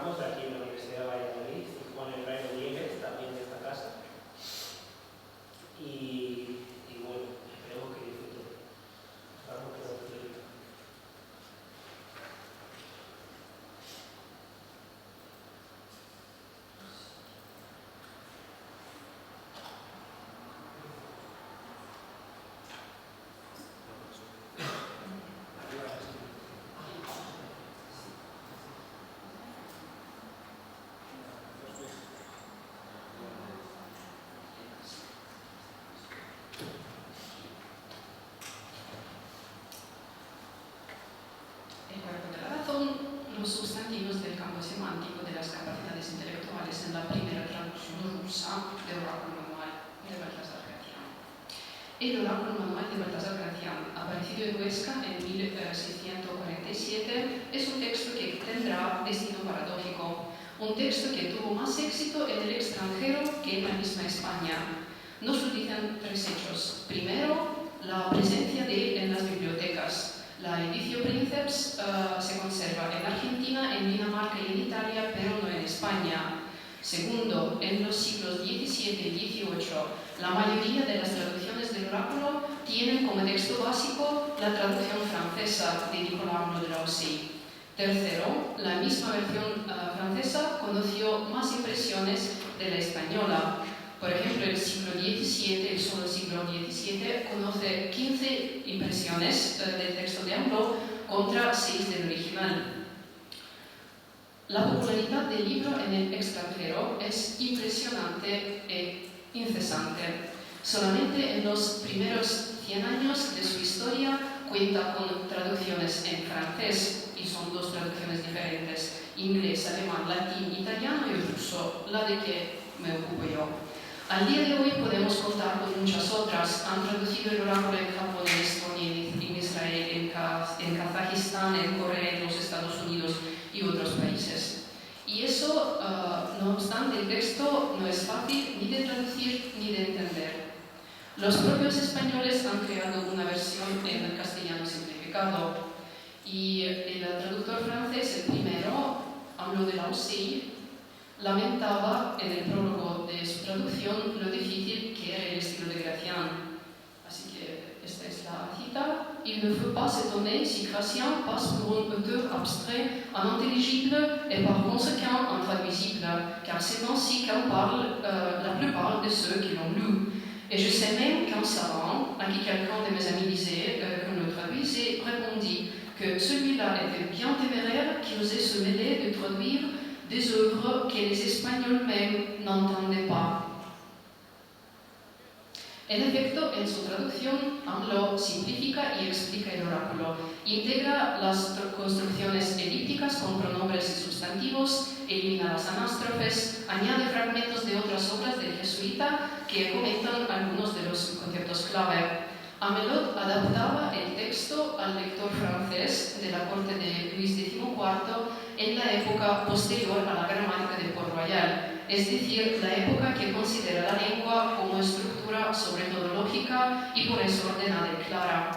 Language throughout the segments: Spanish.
Ramos, de aquí de la Universidad de Valladolid, y Juan Herrero Diegues, también de esta casa. Y bueno, esperemos que disfruten. Vamos que lo disfruten. Los sustantivos del campo semántico de las capacidades intelectuales en la primera traducción rusa del oráculo manual de Baltasar Gracián. El oráculo manual de Baltasar Gracián, aparecido en Huesca en 1647, es un texto que tendrá destino paradójico, un texto que tuvo más éxito en el extranjero que en la misma España. Nos lo dicen tres hechos. Primero, la presencia de él en las bibliotecas. La Editio Princeps se conserva en Argentina, en Dinamarca y en Italia, pero no en España. Segundo, en los siglos XVII y XVIII, la mayoría de las traducciones del oráculo tienen como texto básico la traducción francesa de Nicolas Amblo de Lausey. Tercero, la misma versión francesa conoció más impresiones de la española. Por ejemplo, el siglo XVII, solo el siglo XVII, conoce 15 impresiones del texto de Amblo contra 6 del original. La popularidad del libro en el extranjero es impresionante e incesante. Solamente en los primeros 100 años de su historia cuenta con traducciones en francés, y son dos traducciones diferentes, inglés, alemán, latín, italiano y ruso, la de que me ocupo yo. Al día de hoy podemos contar con muchas otras. Han traducido el oráculo en Japón, en Estonia, en Israel, en Kazajistán, en Corea, en los Estados Unidos y otros países. Y eso, no obstante, el texto no es fácil ni de traducir ni de entender. Los propios españoles han creado una versión en el castellano simplificado. Y el traductor francés, el primero, Amblo de Lausey, lamentaba en el prólogo de su traducción lo difícil que era el estilo de Gracián. Así que esta es la cita. Il ne faut pas s'étonner si Gracián passe pour un auteur abstrait, unintelligible et par conséquent intraduisible, car c'est ainsi qu'en parlent la plupart de ceux qui l'ont lu. Et je sais même qu'un savant, à qui quelqu'un de mes amis disait qu'on le traduisait, répondit que celui-là était bien téméraire qu'il osait se mêler de traduire des œuvres que les Espagnols même n'entendaient pas. En efecto, en su traducción, Amblo simplifica y explica el oráculo, integra las construcciones elípticas con pronombres y sustantivos, elimina las anástrofes, añade fragmentos de otras obras del jesuita que comentan algunos de los conceptos clave. Amelot adaptaba el texto al lector francés de la corte de Luis XIV en la época posterior a la gramática de Port-Royal, es decir, la época que considera la lengua como estructura sobre todo lógica y por eso ordenada y clara.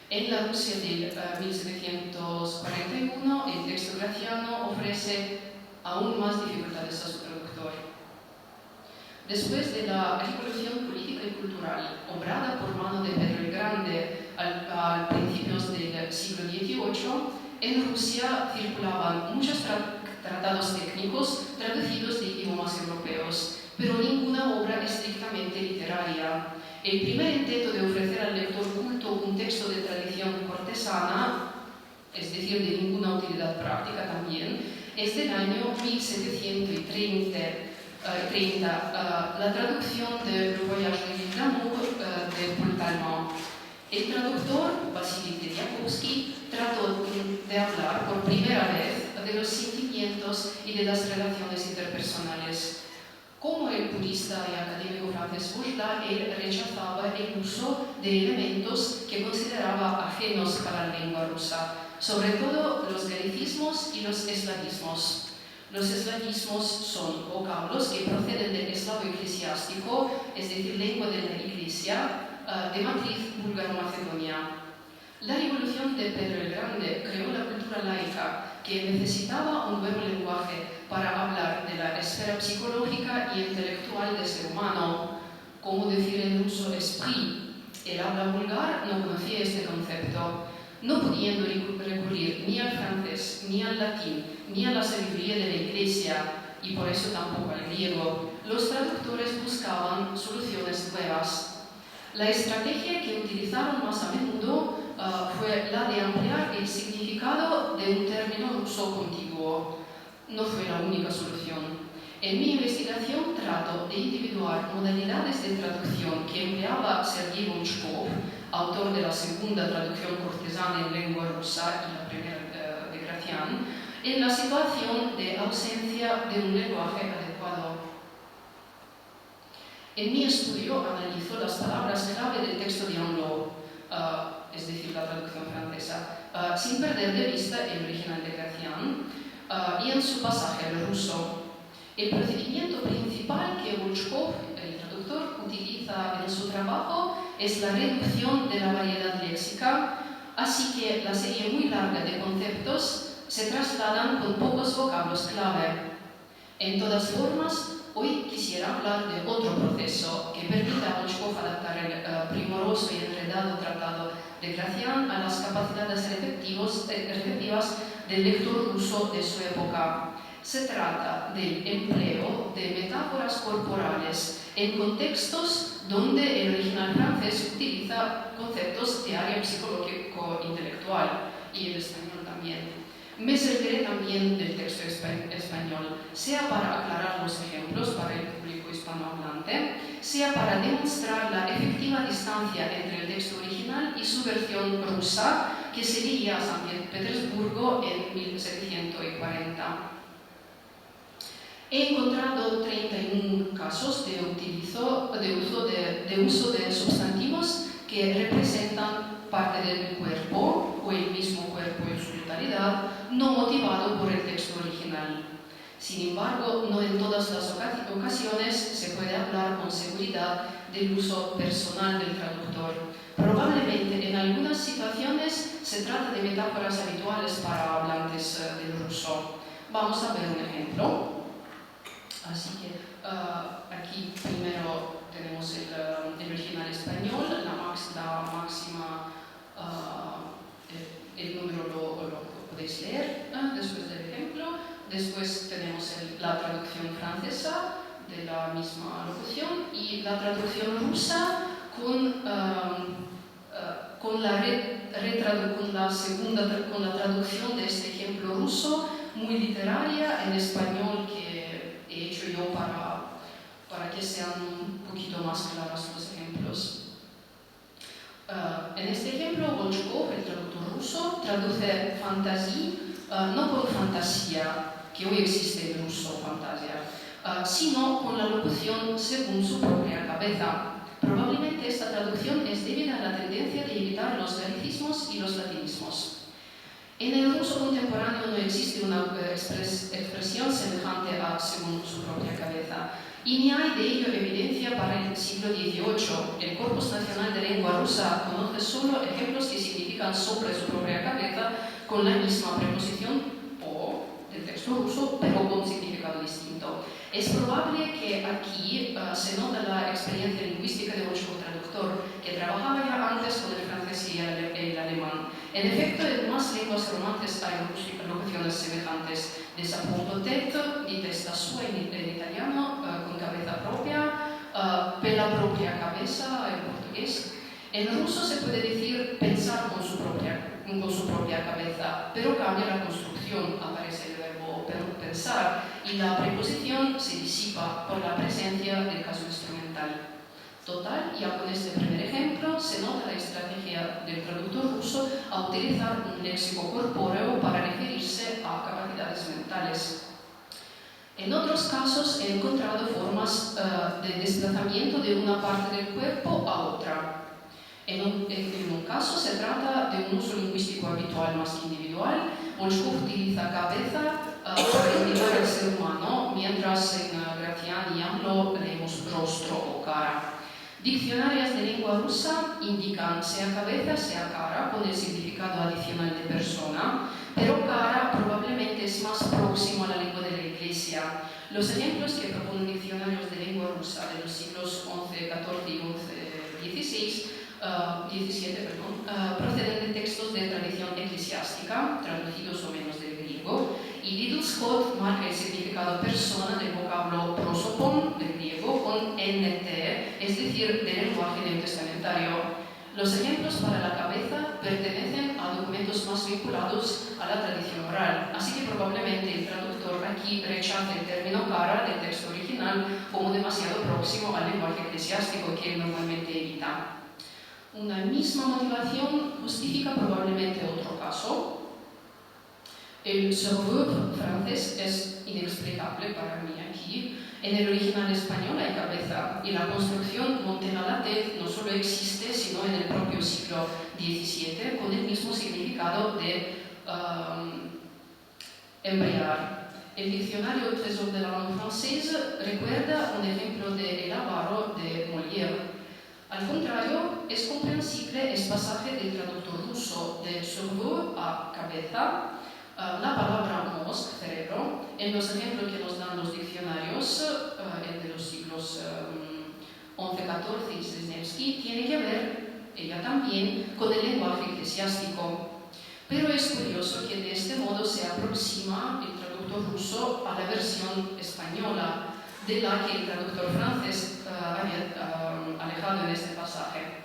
En la Rusia de 1741, el texto graciano ofrece aún más dificultades a su traductor. Después de la revolución política y cultural obrada por mano de Pedro el Grande a principios del siglo XVIII, en Rusia circulaban muchos tratados técnicos traducidos de idiomas europeos, pero ninguna obra estrictamente literaria. El primer intento de ofrecer al lector culto un texto de tradición cortesana, es decir, de ninguna utilidad práctica también, es del año 1730. La traducción de Le Voyage de l'amour de Paul Talmont. El traductor, Vasily Teryakovsky, trató de hablar por primera vez de los sentimientos y de las relaciones interpersonales. Como el purista y académico francés Bourgelat, él rechazaba el uso de elementos que consideraba ajenos para la lengua rusa, sobre todo los galicismos y los eslavismos. Los eslavismos son vocablos que proceden del eslavo eclesiástico, es decir, lengua de la Iglesia, de matriz búlgaro-macedonia. La revolución de Pedro el Grande creó la cultura laica, que necesitaba un nuevo lenguaje para hablar de la esfera psicológica y intelectual del ser humano. Como decir en ruso esprit. El habla vulgar no conocía este concepto, no pudiendo recurrir ni al francés, ni al latín, ni a la sabiduría de la Iglesia, y por eso tampoco al griego. Los traductores buscaban soluciones nuevas. La estrategia que utilizaron más a menudo fue la de ampliar el significado de un término ruso contiguo. No fue la única solución. En mi investigación trato de individuar modalidades de traducción que empleaba Sergei Volchkov, autor de la segunda traducción cortesana en lengua rusa y la primera de Gracián, en la situación de ausencia de un lenguaje adecuado. En mi estudio analizo las palabras clave del texto de Anlot, es decir, la traducción francesa, sin perder de vista el original de Gracián, y en su pasaje al ruso. El procedimiento principal que Volchkov, el traductor, utiliza en su trabajo es la reducción de la variedad léxica, así que la serie muy larga de conceptos se trasladan con pocos vocablos clave. En todas formas, hoy quisiera hablar de otro proceso que permite a Volchkov adaptar el primoroso y enredado tratado de Gracián a las capacidades receptivas del lector ruso de su época. Se trata del empleo de metáforas corporales en contextos donde el original francés utiliza conceptos de área psicológico-intelectual y el español también. Me serviré también del texto español, sea para aclarar los ejemplos para el público hispanohablante, sea para demostrar la efectiva distancia entre el texto original y su versión rusa, que se diría a San Petersburgo en 1740. He encontrado 31 casos de uso de sustantivos que representan parte del cuerpo o el mismo cuerpo en su totalidad, no motivado por el texto original. Sin embargo, no en todas las ocasiones se puede hablar con seguridad del uso personal del traductor. Probablemente en algunas situaciones se trata de metáforas habituales para hablantes del ruso. Vamos a ver un ejemplo. Así que aquí primero tenemos el original español, la máxima, el número lo podéis leer después del ejemplo. Después tenemos la traducción francesa de la misma locución y la traducción rusa con la traducción de este ejemplo ruso muy literaria en español que he hecho yo para que sean un poquito más claros los ejemplos. En este ejemplo, Volchkov, el traductor ruso, traduce fantasía, no por fantasía, que hoy existe en ruso, fantasía, sino con la locución según su propia cabeza. Probablemente esta traducción es debida a la tendencia de evitar los galicismos y los latinismos. En el ruso contemporáneo no existe una expresión semejante a según su propia cabeza, y ni hay de ello evidencia para el siglo XVIII. El Corpus Nacional de Lengua Rusa conoce solo ejemplos que significan sobre su propia cabeza con la misma preposición o del texto ruso, pero con significado distinto. Es probable que aquí se nota la experiencia lingüística de Volchkov traductor, que trabajaba ya antes con el francés y el alemán. En efecto, en más lenguas romances hay locuciones semejantes. Desapunto tetto, di testa sua en italiano, con cabeza propia, per la propia cabeza en portugués. En ruso se puede decir pensar con su propia cabeza, pero cambia la construcción, aparece el verbo pensar y la preposición se disipa por la presencia del caso instrumental. Total, ya con este primer ejemplo se nota la estrategia del traductor ruso a utilizar un léxico corpóreo para referirse a capacidades mentales. En otros casos he encontrado formas de desplazamiento de una parte del cuerpo a otra. En un caso se trata de un uso lingüístico habitual más que individual. Volchkov utiliza cabeza para indicar al ser humano, mientras en Gracián y Anlot leemos rostro o cara. Diccionarios de lengua rusa indican sea cabeza, sea cara, con el significado adicional de persona, pero cara probablemente es más próximo a la lengua de la Iglesia. Los ejemplos que proponen diccionarios de lengua rusa de los siglos XI, XIV y XVII, proceden de textos de tradición eclesiástica, traducidos o menos del griego, y Liddell Scott marca el significado persona del vocablo prosopon del griego con nt, es decir, del lenguaje neotestamentario. Los ejemplos para la cabeza pertenecen a documentos más vinculados a la tradición oral, así que probablemente el traductor aquí rechace el término cara del texto original como demasiado próximo al lenguaje eclesiástico que él normalmente evita. Una misma motivación justifica probablemente otro caso. El surverb francés es inexplicable para mí aquí. En el original español hay cabeza y la construcción montegalatez no solo existe, sino en el propio siglo XVII, con el mismo significado de embriagar. El diccionario Trésor de la langue française recuerda un ejemplo de El avaro de Molière. Al contrario, es comprensible el pasaje del traductor ruso de cerveau a cabeza, la palabra mos, cerebro, en los ejemplos que nos dan los diccionarios, el de los siglos XI, XIV y Sresnevsky, tiene que ver, ella también, con el lenguaje eclesiástico. Pero es curioso que de este modo se aproxima el traductor ruso a la versión española, de la que el traductor francés había alejado en este pasaje.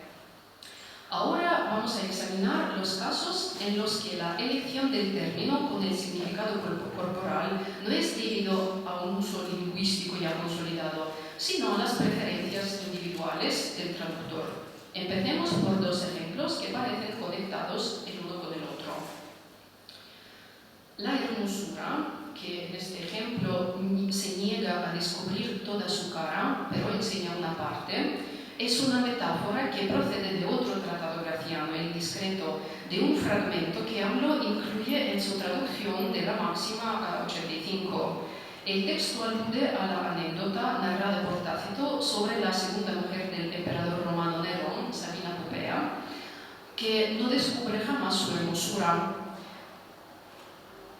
Ahora vamos a examinar los casos en los que la elección del término con el significado corporal no es debido a un uso lingüístico ya consolidado, sino a las preferencias individuales del traductor. Empecemos por dos ejemplos que parecen conectados el uno con el otro. La hermosura, que en este ejemplo se niega a descubrir toda su cara, pero enseña una parte, es una metáfora que procede de otro tratado graciano, el Discreto, de un fragmento que AMLO incluye en su traducción de la Máxima 85. El texto alude a la anécdota narrada por Tácito sobre la segunda mujer del emperador romano Nerón, Sabina Popea, que no descubre jamás su hermosura.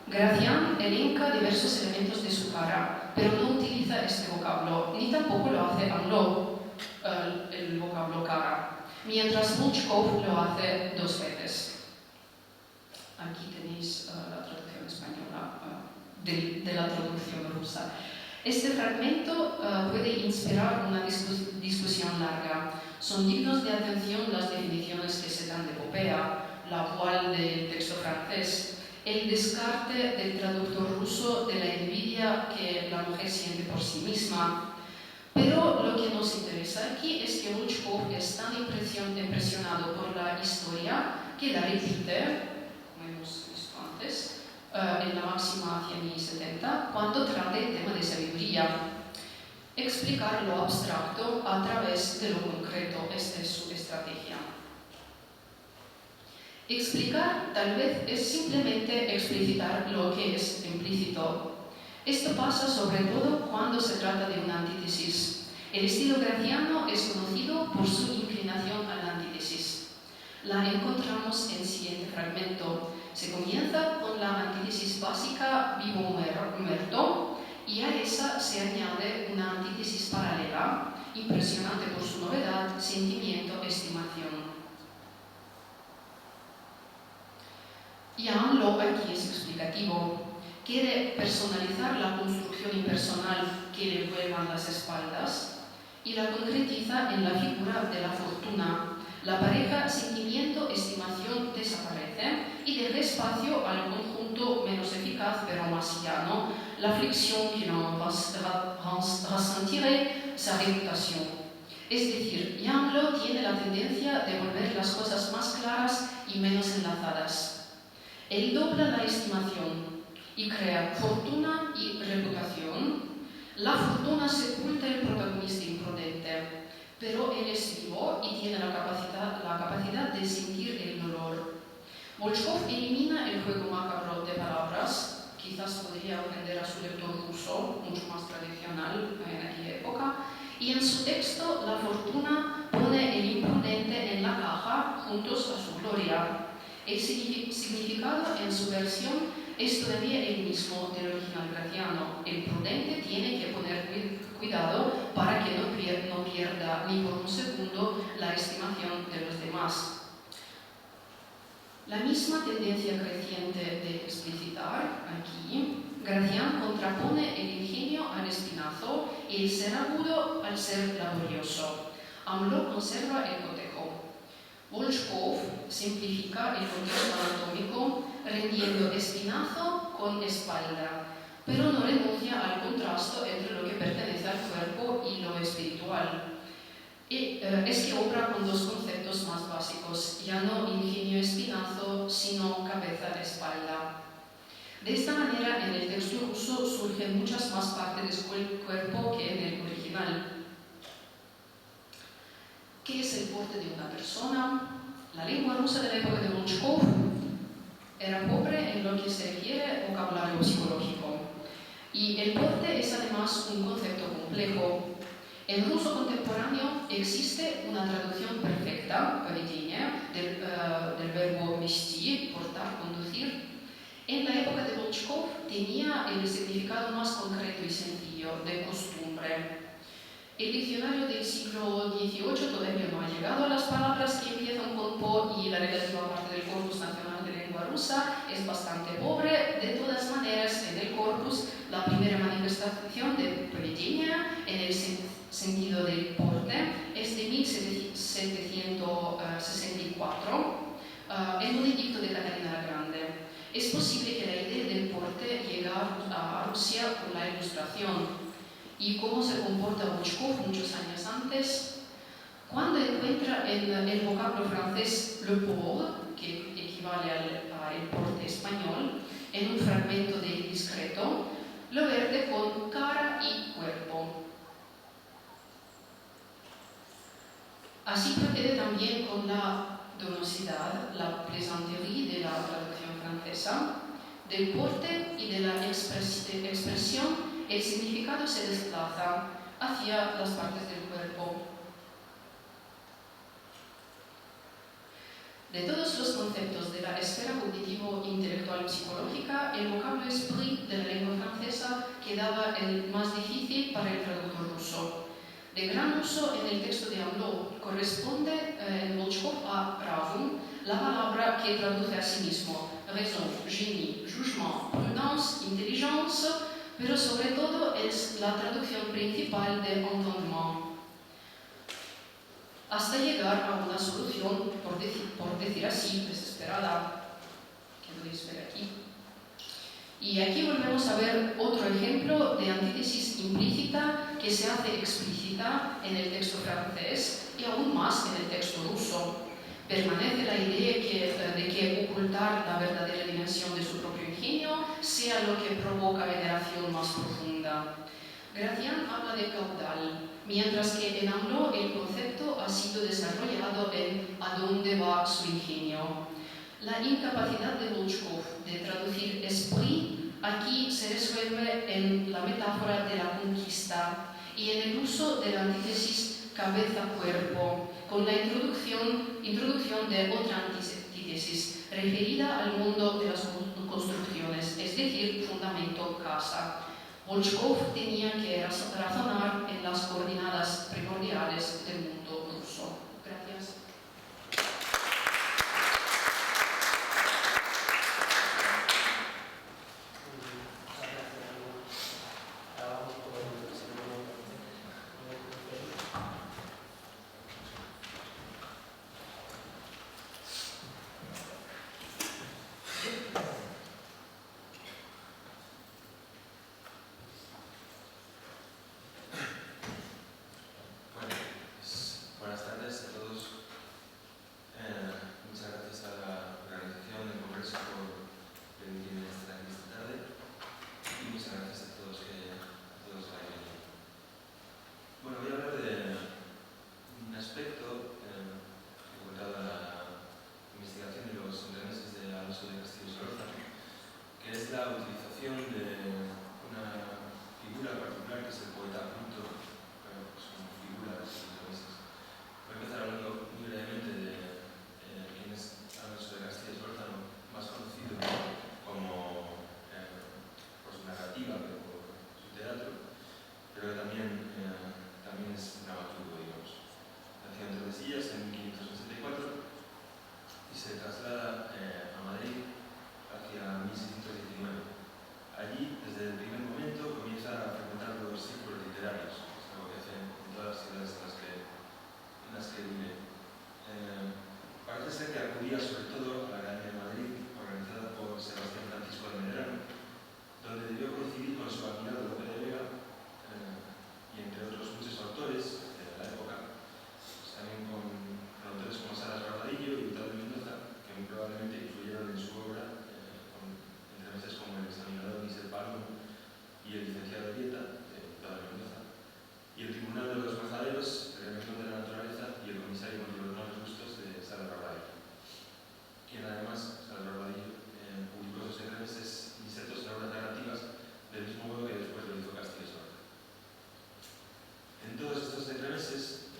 Gracián elenca diversos elementos de su cara, pero no utiliza este vocablo, ni tampoco lo hace AMLO, el vocablo cara, mientras Volchkov lo hace dos veces. Aquí tenéis la traducción española de la traducción rusa. Este fragmento puede inspirar una discusión larga. Son dignos de atención las definiciones que se dan de Popea, la cual del texto francés, el descarte del traductor ruso de la envidia que la mujer siente por sí misma. Pero lo que nos interesa aquí es que Volchkov es tan impresionado por la historia que la repite, como hemos visto antes, en la Máxima 170, cuando trata el tema de sabiduría. Explicar lo abstracto a través de lo concreto, esta es su estrategia. Explicar tal vez es simplemente explicitar lo que es implícito. Esto pasa sobre todo cuando se trata de una antítesis. El estilo graciano es conocido por su inclinación a la antítesis. La encontramos en el siguiente fragmento. Se comienza con la antítesis básica vivo-muerto y a esa se añade una antítesis paralela, impresionante por su novedad, sentimiento, estimación. Y AMLO aquí es explicativo. Quiere personalizar la construcción impersonal que le vuelvan las espaldas y la concretiza en la figura de la fortuna. La pareja sentimiento, estimación desaparece y deja espacio al conjunto menos eficaz pero más llano, la flexión que no ressentirá sa reputación. Es decir, AMLO tiene la tendencia de volver las cosas más claras y menos enlazadas. Él dobla la estimación y crea fortuna y reputación. La fortuna sepulta el protagonista imprudente, pero él es vivo y tiene la capacidad de sentir el dolor. Volchkov elimina el juego macabro de palabras, quizás podría ofender a su lector ruso, mucho más tradicional en aquella época, y en su texto la fortuna juntos a su gloria. El significado en su versión es todavía el mismo del original graciano. El prudente tiene que poner cuidado para que no pierda ni por un segundo la estimación de los demás. La misma tendencia creciente de explicitar aquí, Gracián contrapone el ingenio al espinazo y el ser agudo al ser laborioso. AMLO conserva el cotejo. Volchkov simplifica el contexto anatómico rendiendo espinazo con espalda, pero no renuncia al contraste entre lo que pertenece al cuerpo y lo espiritual. Es que obra con dos conceptos más básicos, ya no ingenio espinazo, sino cabeza-espalda. De esta manera, en el texto ruso surgen muchas más partes del cuerpo que en el original. ¿Qué es el porte de una persona? La lengua rusa de la época de Volchkov era pobre en lo que se refiere a vocabulario psicológico. Y el porte es además un concepto complejo. En ruso contemporáneo existe una traducción perfecta, del verbo вести, portar, conducir. En la época de Volchkov tenía el significado más concreto y sencillo, de costumbre. El diccionario del siglo XVIII todavía no ha llegado a las palabras que empiezan con po y la relativa parte del corpus nacional de lengua rusa es bastante pobre. De todas maneras, en el corpus, la primera manifestación de поведения en el sentido del porte es de 1764 en un edicto de Catalina la Grande. Es posible que la idea del porte llegue a Rusia con la Ilustración. ¿Y cómo se comporta Volchkov muchos años antes? Cuando encuentra en el vocablo francés le port, que equivale al porte español, en un fragmento de discreto, lo verde con cara y cuerpo. Así procede también con la donosidad, la plaisanterie de la traducción francesa, del porte y de la expresión. El significado se desplaza hacia las partes del cuerpo. De todos los conceptos de la esfera cognitivo-intelectual-psicológica, el vocablo esprit de la lengua francesa quedaba el más difícil para el traductor ruso. De gran uso en el texto de AMLO corresponde en Volchkov a razum, la palabra que traduce a sí mismo, raison, génie, jugement, prudence, intelligence, pero sobre todo es la traducción principal de entendement, hasta llegar a una solución, por decir así, desesperada, que podéis ver aquí. Y aquí volvemos a ver otro ejemplo de antítesis implícita que se hace explícita en el texto francés y aún más en el texto ruso. Permanece la idea de que ocultar la verdadera dimensión de su propio ingenio sea lo que provoca veneración más profunda. Gracián habla de caudal, mientras que en AMLO el concepto ha sido desarrollado en a dónde va su ingenio. La incapacidad de Volchkov de traducir esprit aquí se resuelve en la metáfora de la conquista y en el uso de la antítesis cabeza-cuerpo, con la introducción de otra antítesis referida al mundo de las construcciones, es decir, fundamento casa. Volchkov tenía que razonar en las coordenadas primordiales del mundo ruso. Gracias. Buenas tardes a todos. pero también es dramaturgo, digamos. Nació en Tordesillas en 1564 y se traslada a Madrid hacia 1619. Allí, desde el primer momento, comienza a frecuentar los círculos literarios, que es algo que hace en todas las ciudades en las que vive. Parece ser que acudía sobre todo a la Academia de Madrid, organizada por Sebastián Francisco de Medrano, donde debió coincidir con su admirado Lope de Vega y entre otros muchos autores de la época, pues también con autores como Salas Barbadillo y Hurtado de Mendoza, que muy probablemente influyeron en su obra, entre meses como el examinador Miser Paloma y el licenciado Dieta, de Hurtado de Mendoza, y el Tribunal de los Majaderos, el Remedios de la Naturaleza y el Comisario contra los Malos Gustos de Salas Barbadillo, quien además, Salas Barbadillo, publicó sus entremeses insertos en obras narrativas del mismo modo que después lo hizo Castillo Sorda. En todos estos entremeses,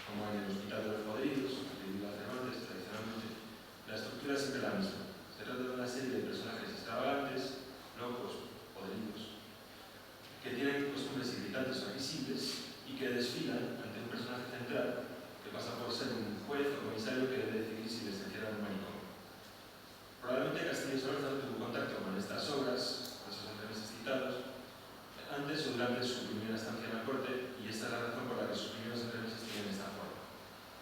como en el Hospital de los Podridos, de Vilas Cervantes, tradicionalmente, la estructura es siempre la misma. Se trata de una serie de personajes extravagantes, locos, podridos, que tienen costumbres irritantes o invisibles y que desfilan ante un personaje central que pasa por ser un juez o comisario que debe decidir si les encierran en un manicomio. Probablemente Castillo Solórzano tuvo contacto con estas obras, con esos entremeses citados, antes o durante su primera estancia en la corte, y esta es la razón por la que sus primeros entremeses tienen esta forma.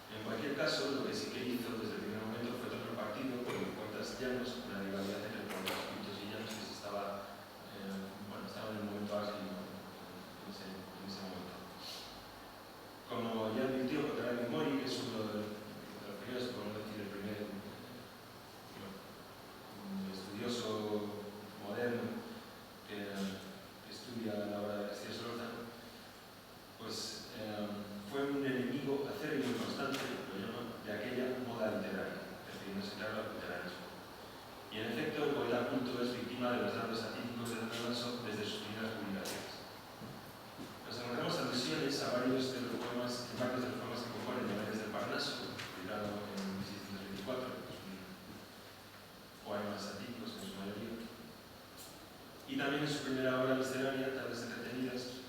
En cualquier caso, lo que sí que hizo desde el primer momento fue tomar partido por los poetas llanos, una rivalidad entre poetas cultos y llanos que se estaba en el momento álgido en ese momento. Como ya advirtió Cotarelli Mori, que es uno de los primeros, por no decir el primer estudioso moderno que estudia la obra de Castillo Solórzano, pues fue un enemigo acérrimo y constante, lo llama, de aquella moda literaria, refiriéndose claro al luteranismo. Y en efecto, el poeta culto es víctima de los dardos satínicos de Don Alonso desde sus primeras publicaciones. Nos encontramos alusiones a varios de los poemas, en varios de los poemas que componen Deberes del Parnaso, publicado en 1624, que es un poema satírico en su mayoría. Y también en su primera obra miscelánea, Tardes entretenidas,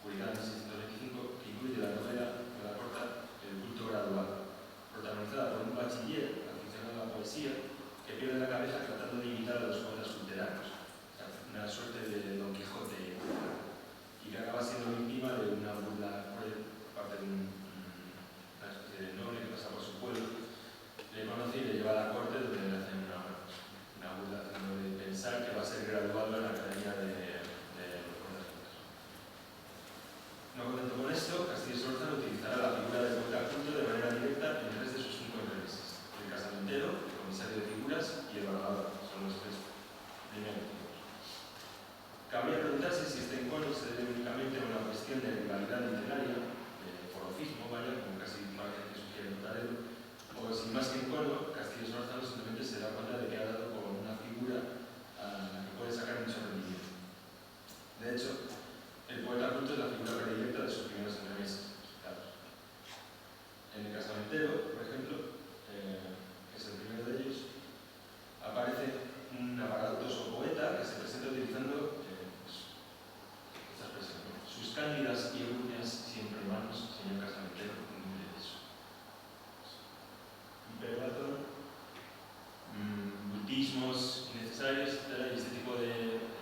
publicada en 1625, que incluye la novela de la corta El culto graduado, protagonizada por un bachiller aficionado a la poesía que pierde la cabeza tratando de imitar a los poetas culteranos, una suerte de Don Quijote, y que acaba siendo víctima de una burla por parte de una especie de noble que pasa por su pueblo, le conoce y le lleva a la corte donde le hacen una burla haciéndole pensar que va a ser graduado en la Academia de los Poetas Cultos. No contento con esto, Castillo Solórzano utilizará la figura del poeta culto de manera directa en 3 de sus 5 entremeses: el casamentero, el comisario de figuras y el barbador. Son los 3 primeros tipos. Cabría preguntarse si este encono se debe únicamente a una cuestión de rivalidad literaria, de forofismo, como casi parece que sugiere Cotarelli, o sin más que encono, Castillo Solórzano simplemente se da cuenta de que ha dado con una figura a la que puede sacar mucho rendimiento. De hecho, el poeta culto es la figura predilecta de sus primeros entremeses. Claro. En el casamentero, por ejemplo, que es el primero de ellos, aparece un aparatoso poeta que se presenta utilizando esta expresión, ¿no? Sus cándidas y urnias siempre en manos, señor casamentero, un eso. Hiperbato, bultismos innecesarios, etc. Y este tipo de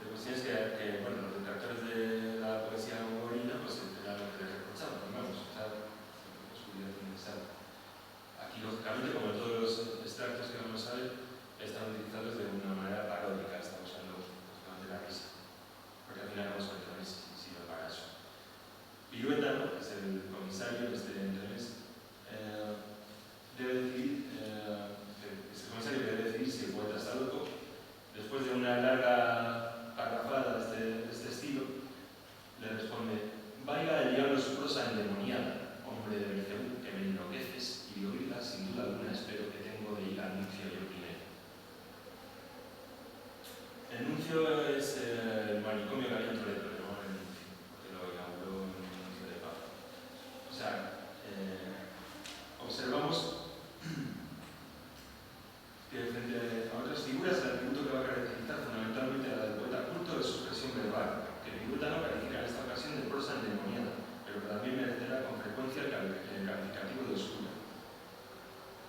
cuestiones que los detractores de la poesía gregoriana pues era lo que les reprochaban, vamos, oscuridad innecesaria. Aquí, lógicamente, como en todos los extractos que vamos a ver, están utilizados de una manera paródica, están usando lógicamente la risa, porque al final vamos a ver si frecuencia el calificativo de oscura.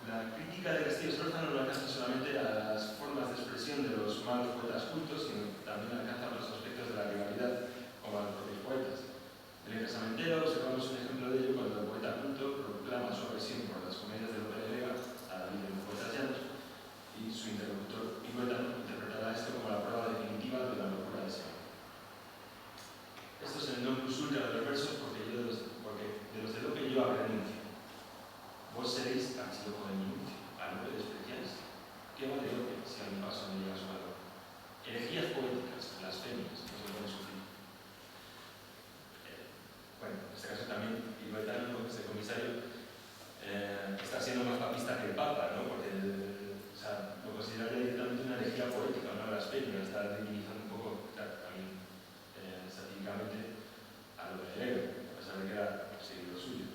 La crítica de Castillo Solórzano no alcanza solamente a las formas de expresión de los malos poetas cultos, sino también alcanza otros aspectos de la rivalidad, como a los propios poetas. En el Casamentero observamos un ejemplo de ello cuando el poeta culto proclama su aversión por las comedias de Lope de Vega a David de los poetas llanos, y su interlocutor Iguetano interpretará esto como la prueba definitiva de la locura de ese hombre. Esto es el non plus ultra de los versos, porque de los de Lope yo renuncio. Vos seréis archiloco de mi nuncio, a Lope despreciáis. ¿Qué vale Lope si a mi paso no llega su valor? Herejías poéticas, blasfemias, no se pueden sufrir. Bueno, en este caso también Iguetano, ese comisario, está siendo más papista que el Papa, ¿no? Porque lo considera directamente una herejía poética, una blasfemia, está divinizando un poco, claro, también satíricamente a lo de a pesar de que era seguidor suyo.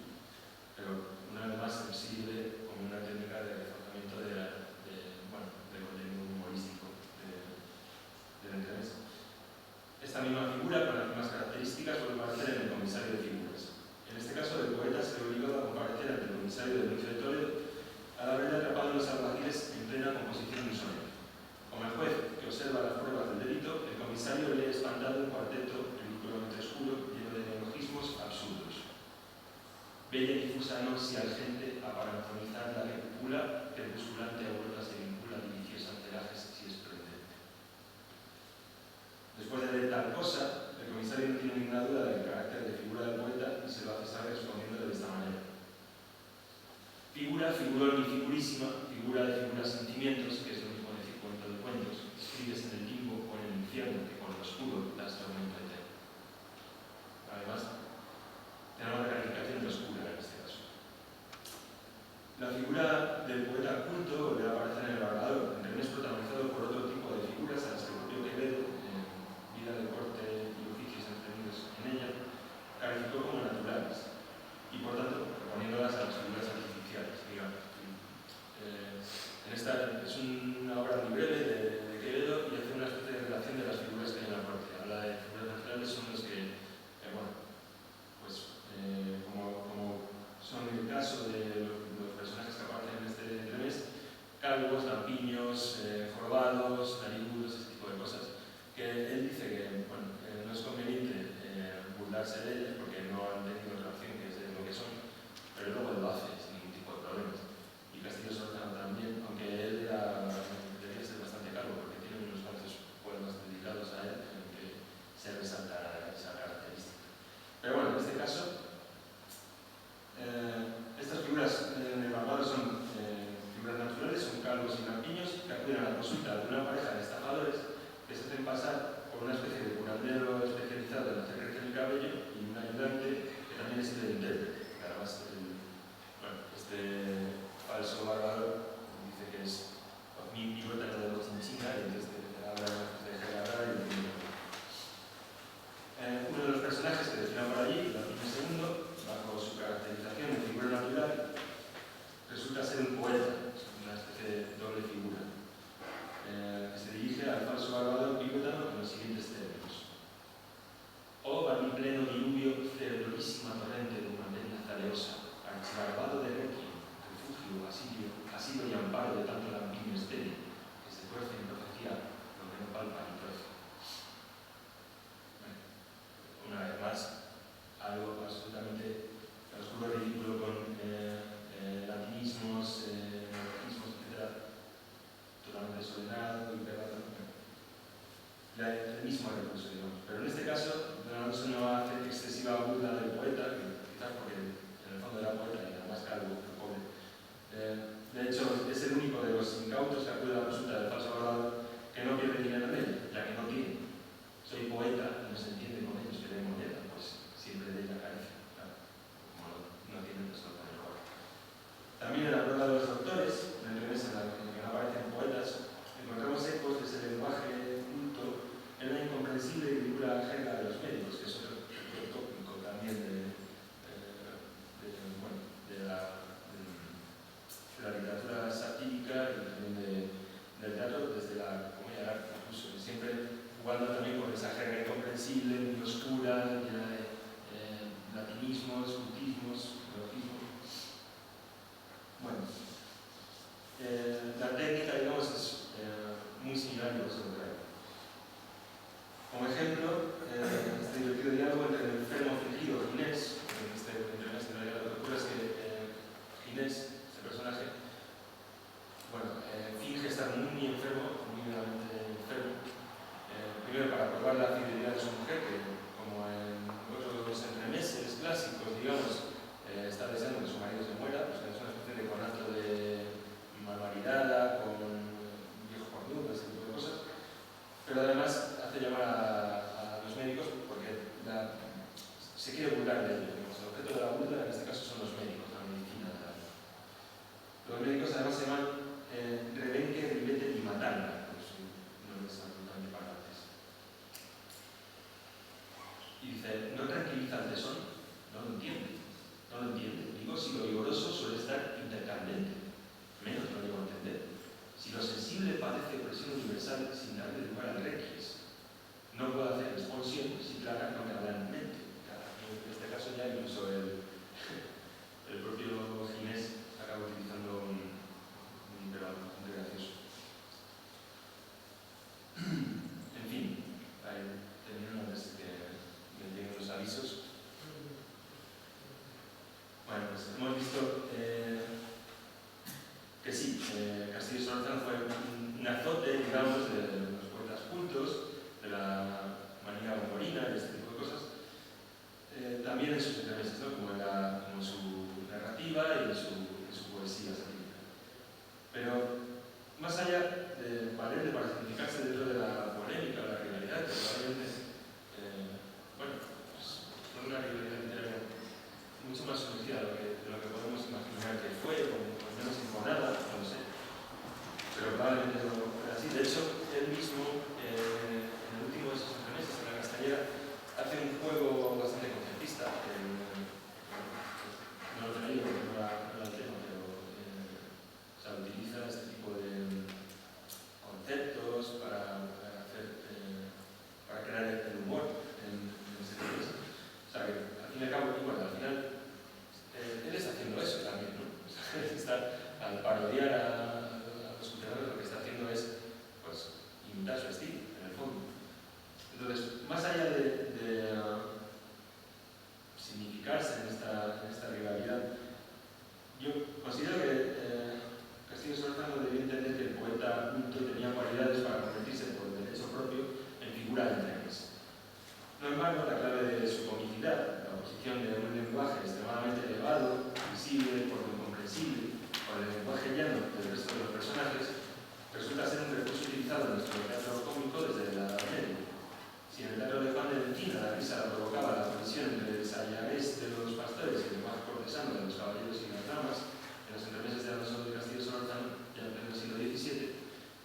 Pero una vez más se sirve como una técnica de reforzamiento del contenido humorístico del entremés. Esta misma figura, con las mismas características, vuelve a aparecer en el comisario de figuras. En este caso, el poeta se ve obligado a comparecer ante el comisario del Nuncio de Toledo al haberle atrapado en los alguaciles en plena composición de un soneto. Como el juez que observa las pruebas del delito, el comisario lee espantado un cuarteto ridículamente oscuro, lleno de neologismos absurdos. Bella y difusa ansia al gente a paratonizar la cúpula, crepusculante aurora se vincula a deliciosa antelajes si esplendente. Después de leer tal cosa, el comisario no tiene ninguna duda del carácter de figura del poeta y se lo hace saber respondiéndole de esta manera. Figura, figurón y figurísima, figura de figuras sentimientos, que es lo mismo decir cuento de cuentos, escribes en el limbo o en el infierno que con lo oscuro das tormento eterno. Además, tenemos la calificación de oscura en este caso. La figura del poeta culto volverá a aparecer en el Labrador, en reuniones protagonizado por otro tipo de figuras a las que el propio Quevedo, en Vida de corte y oficios entretenidos en ella, calificó como naturales, y por tanto proponiéndolas a las figuras artificiales, digamos. Es una obra muy breve de Quevedo y hace una especie de relación de las figuras que hay en la corte. Habla de figuras naturales, son los que, como son el caso de los personajes que aparecen silogismo. Bueno, la técnica, digamos, es muy similar a lo que se trae. Como ejemplo, este divertido diálogo entre el enfermo fingido Ginés, entre este diálogo que ocurre es que Ginés, este personaje, bueno, finge estar muy enfermo, muy gravemente enfermo, primero para probar la fidelidad de su mujer, que como en otros entremeses clásicos, digamos, está deseando que su marido se muera, pues es una especie de conato de malvavidad, con viejo cornudo, ese tipo de cosas, pero además hace llamar a los médicos porque se quiere burlar de ellos. El objeto de la burla en este caso son los médicos, la medicina. Los médicos además se llaman Rebenque, Ribete y Matanga, por eso no es absolutamente parlantes. Y dice, ¿no tranquiliza el tesón? No lo entiende. No lo entiende. Digo, si lo vigoroso suele estar intercandente, menos lo digo a entender. Si lo sensible padece presión universal sin darle lugar al requis, no puedo hacer expansión si Clara no me habla en mente. En este caso ya incluso el propio Ginés acaba utilizando un verbo bastante gracioso. En fin, termino antes de que me lleguen los avisos. Bueno, pues hemos visto que sí, Castillo Solórzano fue un azote, digamos, de los poetas cultos, de la manía gomorina y este tipo de cosas, también en sus entremeses, ¿no? como su narrativa y en su poesía satírica. Pero más allá de valer para significarse dentro de la polémica, la rivalidad, que probablemente, bueno, pues, fue una rivalidad literaria mucho más sumergida de lo que podemos imaginar que fue, o al menos enconada, no lo sé. Pero probablemente no fue así. De hecho, él mismo, en el último de esos entremeses, en la Castellera, hace un juego bastante conceptista. No lo tenía porque no era el tema, pero o sea, utiliza este tipo de conceptos para crear el humor en ese tema. O sea, que al fin y al cabo, bueno, al final, él está haciendo eso también, ¿no? O sea, al parodiar a los escuchadores, lo que está haciendo es, pues, imitar su estilo, en el fondo. Entonces, más allá de significarse en esta rivalidad, yo considero que Castillo Solórzano debía entender que el poeta culto tenía cualidades para convertirse por derecho propio en figura de trenes. No en vano, la clave de su comicidad, la oposición de un lenguaje extremadamente elevado, visible, por lo incomprensible, con el lenguaje llano del resto de los personajes, resulta ser un recurso utilizado en nuestro teatro cómico desde la Edad Media. Si en el teatro de Juan de Encina la risa la provocaba la colisión entre el sayagés de los pastores y el lenguaje cortesano de los caballeros y las damas, en los entremeses de Alonso de Castillo Solórzano, ya en el siglo XVII,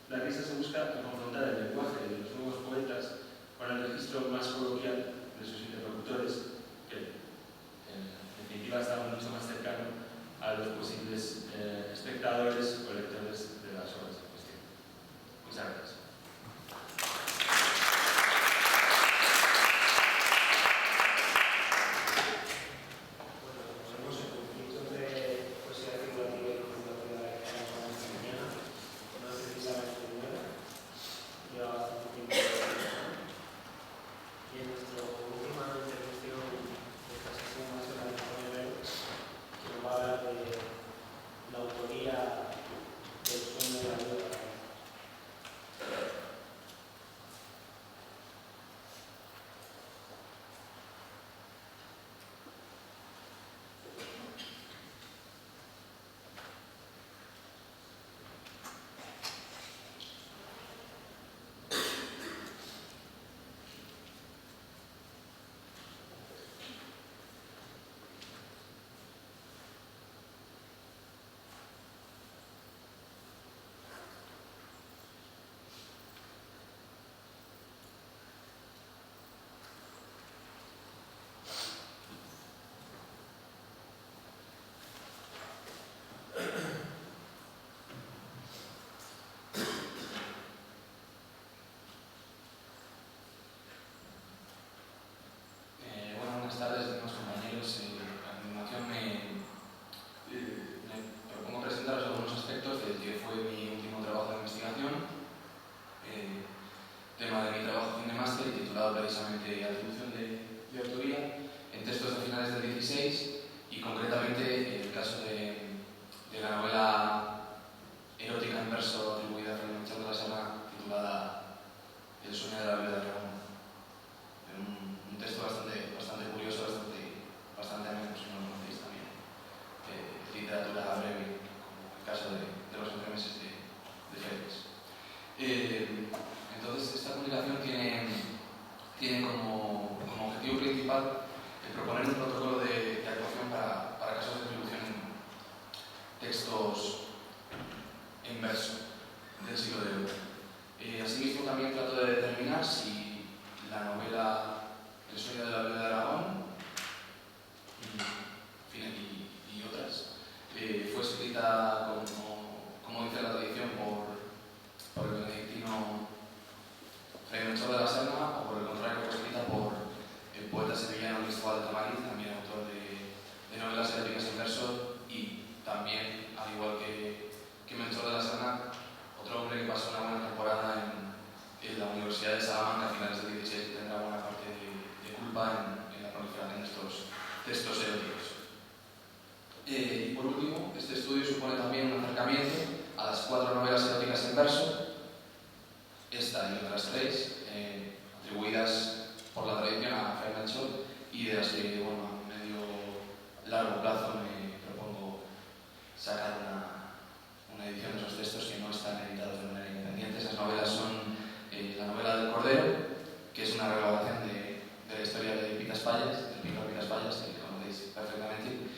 la risa se busca confrontar el lenguaje de los nuevos poetas con el registro más coloquial de sus interlocutores, que en definitiva estaban mucho más cercano a los posibles espectadores o lectores de las obras en cuestión. Muchas gracias. La autoría del como objetivo principal proponer un protocolo de actuación para casos de atribución en textos en verso del siglo de oro. Asimismo, también trato de determinar si la novela El sueño de la vida de Aragón y otras fue escrita, como dice la tradición, por el benedictino Fray Melchor de la Serna, o por el contrario, fue escrita por el poeta sevillano Cristóbal de Tamariz, también autor de novelas eróticas en verso, y también, al igual que Melchor de la Serna, otro hombre que pasó una buena temporada en la Universidad de Salamanca a finales del 16 y tendrá buena parte de culpa en la proliferación de estos textos eróticos. Y por último, este estudio supone también un acercamiento a las 4 novelas eróticas en verso, esta y otras 3, atribuidas por la tradición a Fray Melchor, y de las que, bueno, a medio largo plazo me propongo sacar una edición de esos textos que no están editados de manera independiente. Esas novelas son la novela del Cordero, que es una reelaboración de la historia de Pitas Fallas, del pintor Pitas Fallas, que conocéis perfectamente,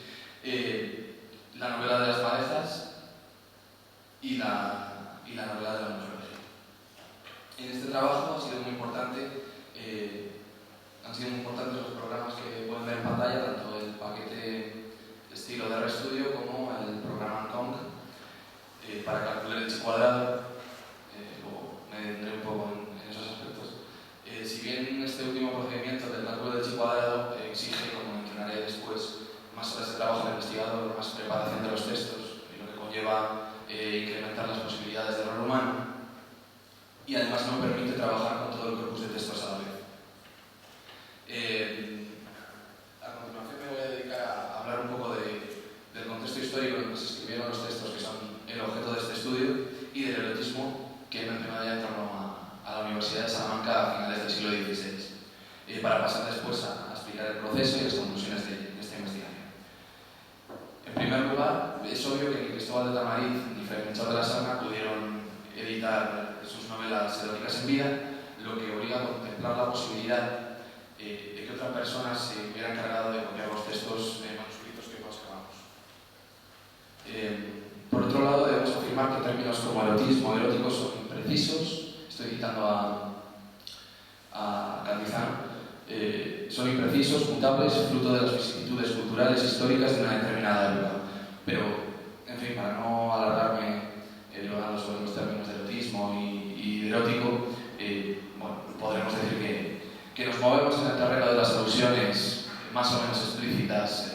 la novela de las Madejas y la novela de la mujer. En este trabajo han sido muy importantes los programas que pueden ver en pantalla, tanto el paquete estilo de RStudio como el programa Ancong, para calcular el chi cuadrado. Luego me detendré un poco en esos aspectos. Si bien este último procedimiento del cálculo del chi cuadrado exige, como mencionaré después, más horas de trabajo de investigador, más preparación de los textos, lo que conlleva incrementar las posibilidades de error humano, y además no permite trabajar con todo el corpus de textos a la vez. A continuación me voy a dedicar a hablar un poco del contexto histórico en el que se escribieron los textos que son el objeto de este estudio, y del erotismo que he mencionado ya en torno a la Universidad de Salamanca a finales del siglo XVI, para pasar después a explicar el proceso y las conclusiones de esta investigación. En primer lugar, es obvio que ni Cristóbal de Tamariz ni Fray Melchor de la Serna pudieron editar sus novelas eróticas en vida, lo que obliga a contemplar la posibilidad de que otra persona se hubiera encargado de copiar los textos manuscritos que conservamos. Por otro lado, debemos afirmar que términos como erotismo y erótico son imprecisos. Estoy citando a Cantizano. Son imprecisos, mutables, fruto de las vicisitudes culturales históricas de una determinada época. Pero, en fin, para no alargarme divagando sobre los términos de erotismo y de erótico, bueno, podremos decir que nos movemos en el terreno de las alusiones más o menos explícitas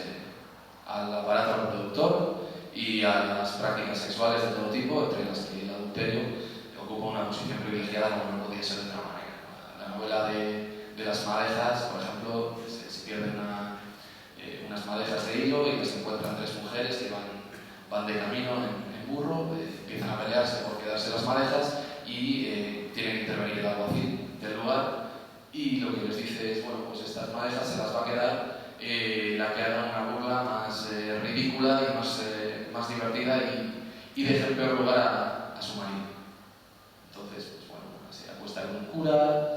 al aparato reproductor y a las prácticas sexuales de todo tipo, entre las que el adulterio ocupa una posición privilegiada como no podía ser de otra manera. La novela de las madejas, por ejemplo, se pierden unas madejas de hilo y se encuentran 3 mujeres que van de camino en burro, empiezan a pelearse por quedarse las madejas y tienen que intervenir el alguacil del lugar, y lo que les dice es, bueno, pues estas madejas se las va a quedar la que haga una burla más ridícula y más divertida y deja en peor lugar a su marido. Entonces, pues bueno, se acuesta con un cura.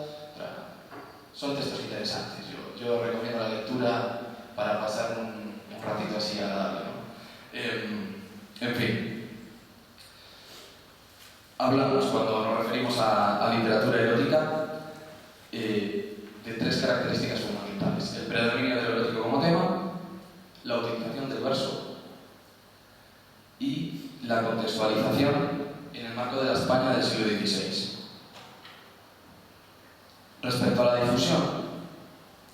Son textos interesantes. Yo recomiendo la lectura para pasar un ratito así agradable, ¿no? En fin, hablamos, cuando nos referimos a literatura erótica, de 3 características fundamentales: el predominio del erótico como tema, la utilización del verso y la contextualización en el marco de la España del siglo XVI. Respecto a la difusión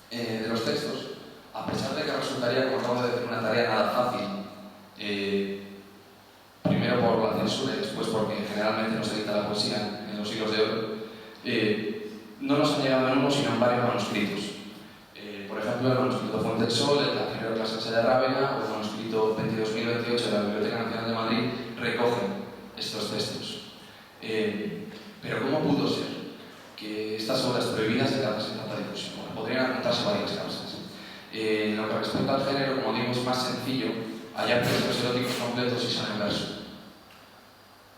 de los textos, a pesar de que resultaría, como acabo de decir, una tarea nada fácil, primero por la censura y después porque generalmente no se edita la poesía en los siglos de oro, no nos han llegado en uno sino en varios manuscritos. Por ejemplo, el manuscrito Fuente del Sol, el Cancionero de Clase de Rávena, o el manuscrito 22.028 de la Biblioteca Nacional de Madrid recogen estos textos. Pero ¿cómo pudo ser que estas obras prohibidas llegaran sin tanta difusión? Bueno, podrían apuntarse varias causas. En lo que respecta al género, como digo, es más sencillo hallar textos eróticos completos si son en verso.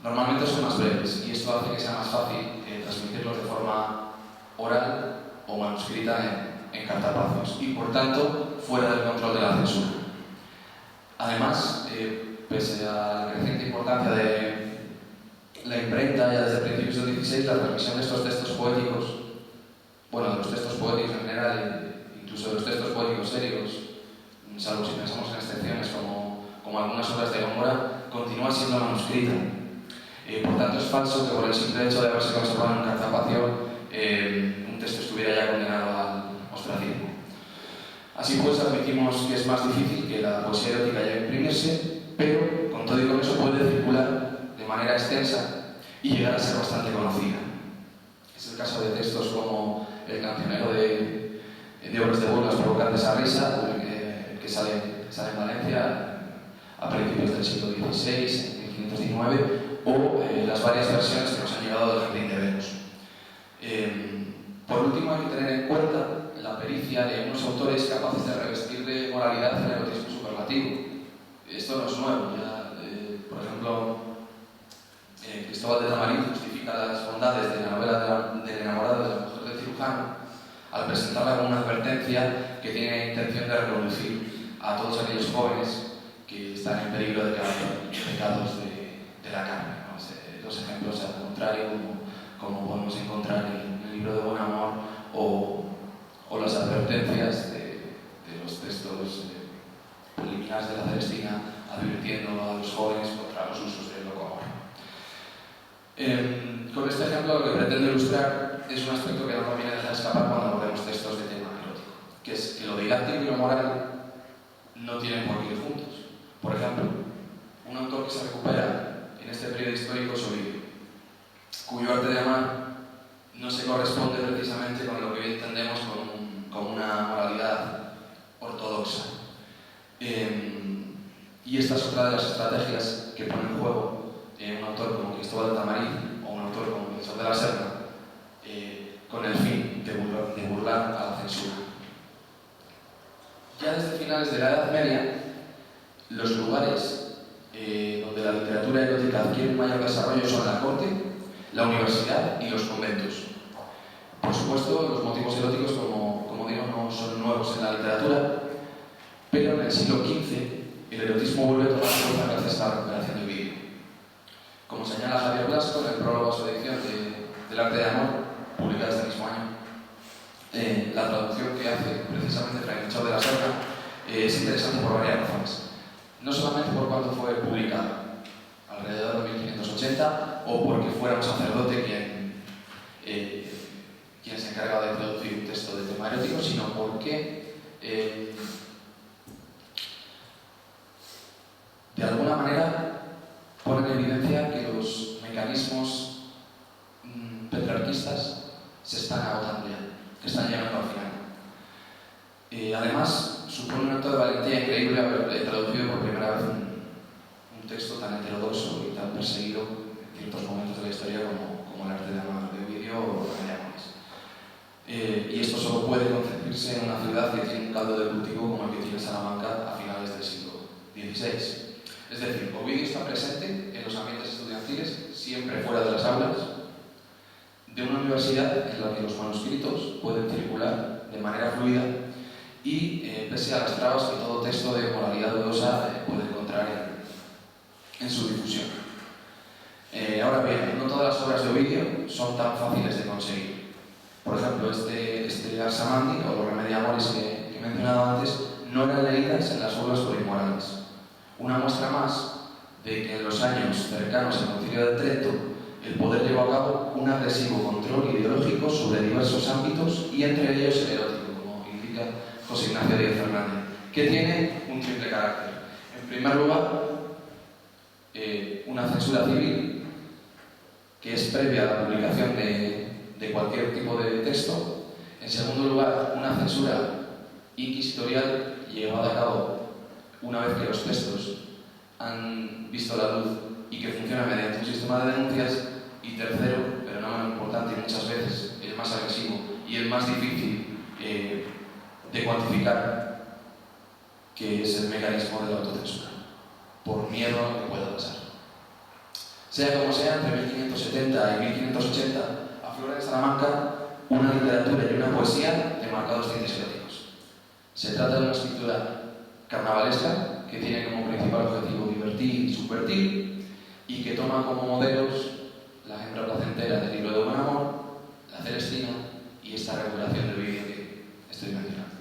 Normalmente son más breves, y esto hace que sea más fácil transmitirlos de forma oral o manuscrita en cartapacios y, por tanto, fuera del control de la censura. Además, pese a la creciente importancia de la imprenta, ya desde principios del XVI, la transmisión de estos textos poéticos, bueno, de los textos poéticos en general, incluso de los textos poéticos serios, salvo si pensamos en excepciones como algunas obras de Góngora, continúa siendo manuscrita. Por tanto, es falso que por el simple hecho de haberse conservado en un cartapacio un texto estuviera ya condenado al ostracismo. Así pues, admitimos que es más difícil que la poesía erótica llegue a imprimirse, pero con todo y con eso puede circular de manera extensa y llegar a ser bastante conocida. Es el caso de textos como El cancionero de obras de burlas provocantes a risa, que sale en Valencia a principios del siglo XVI, en 1519, o las varias versiones que nos han llegado del Jardín de Venus. Por último, hay que tener en cuenta la pericia de unos autores capaces de revestir de moralidad el erotismo superlativo. Esto no es nuevo. Ya, por ejemplo, Cristóbal de Tamarín justifica las bondades de la novela del enamorado de la mujer del cirujano al presentarla como una advertencia que tiene intención de reconducir a todos aquellos jóvenes que están en peligro de caer en pecados de la carne, ¿no? Los ejemplos al contrario, como podemos encontrar en el libro de Buen Amor o las advertencias de los textos preliminares de la Celestina advirtiendo a los jóvenes contra los usos del loco amor. Con este ejemplo lo que pretendo ilustrar es un aspecto que no conviene dejar escapar cuando abordemos textos de tema erótico, que es que lo didáctico y lo moral no tienen por qué ir juntos. Por ejemplo, un autor que se recupera en este periodo histórico es Ovidio, cuyo arte de amar no se corresponde precisamente con lo que hoy entendemos como una moralidad ortodoxa. Y esta es otra de las estrategias que pone en juego un autor como Cristóbal de Tamarín o un autor como Melchor de la Serna con el fin de burlar a la censura. Ya desde finales de la Edad Media, los lugares donde la literatura erótica adquiere un mayor desarrollo son la corte, la universidad y los conventos. Por supuesto, los motivos eróticos, como digo, no son nuevos en la literatura, pero en el siglo XV el erotismo vuelve a tomar fuerza gracias a la recuperación de Ovidio. Como señala Javier Blasco en el prólogo a su edición del Arte de Amor, publicada este mismo año, la traducción que hace precisamente Fray Melchor de la Serna es interesante por varias razones. No solamente por cuándo fue publicado, alrededor de 1580, o porque fuera un sacerdote quien se encargaba de traducir un texto de tema erótico, sino porque de alguna manera pone en evidencia que los mecanismos petrarquistas se están agotando ya, que están llegando al final. Además, supone un acto de valentía increíble haber traducido por primera vez un texto tan heterodoxo y tan perseguido en ciertos momentos de la historia como el Arte de Amar de Ovidio o de Amores. Y esto solo puede concebirse en una ciudad que tiene un caldo de cultivo como el que tiene Salamanca a finales del siglo XVI. Es decir, Ovidio está presente en los ambientes estudiantiles, siempre fuera de las aulas, de una universidad en la que los manuscritos pueden circular de manera fluida y pese a las trabas que todo texto de moralidad dudosa puede encontrar en su difusión. Ahora bien, no todas las obras de Ovidio son tan fáciles de conseguir. Por ejemplo, este Arsamandi o los Remediamores que he mencionado antes no eran leídas en las obras por inmorales. Una muestra más de que en los años cercanos al Concilio de Trento el poder llevó a cabo un agresivo control ideológico sobre diversos ámbitos y entre ellos el erótico, como indica José Ignacio Díaz Fernández, que tiene un triple carácter. En primer lugar, una censura civil que es previa a la publicación de cualquier tipo de texto. En segundo lugar, una censura inquisitorial llevada a cabo una vez que los textos han visto la luz y que funciona mediante un sistema de denuncias. Y tercero, pero no menos importante y muchas veces el más agresivo y el más difícil de cuantificar, que es el mecanismo de la autocensura, por miedo a lo que pueda pasar. Sea como sea, entre 1570 y 1580 aflora en Salamanca una literatura y una poesía de marcados tintes eróticos. Se trata de una escritura carnavalesca que tiene como principal objetivo divertir y subvertir y que toma como modelos la hembra placentera del libro de Buen Amor, la Celestina y esta recuperación del vídeo que estoy mencionando.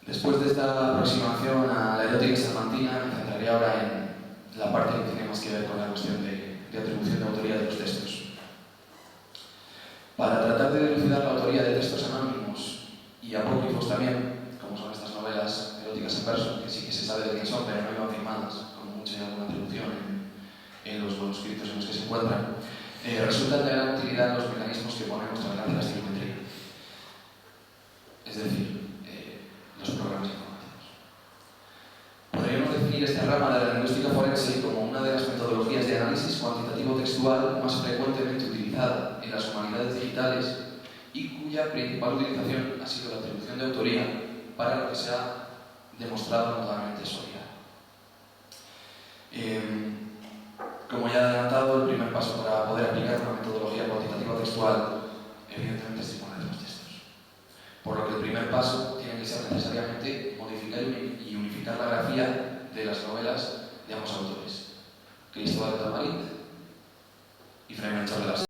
Después de esta aproximación a la erótica salmantina, me centraré ahora en la parte que tiene más que ver con la cuestión de atribución de autoría de los textos. Para tratar de dilucidar la autoría de textos anónimos y apócrifos también, como son estas novelas eróticas en verso, que sí que se sabe de quién son, pero no iban firmadas, como mucho hay alguna atribución en los manuscritos en los que se encuentran, resultan de gran utilidad los mecanismos que pone a nuestro alcance la estilometría, es decir, los programas informáticos. Podríamos definir esta rama de la lingüística forense como una de las metodologías de análisis cuantitativo textual más frecuentemente utilizada en las humanidades digitales y cuya principal utilización ha sido la atribución de autoría para lo que se ha demostrado notablemente sólida. Como ya he adelantado, el primer paso para poder aplicar una metodología cuantitativa textual evidentemente es disponer de los textos. Por lo que el primer paso tiene que ser necesariamente modificar y unificar la grafía de las novelas de ambos autores, Cristóbal de Tamarit y Fray Melchor de las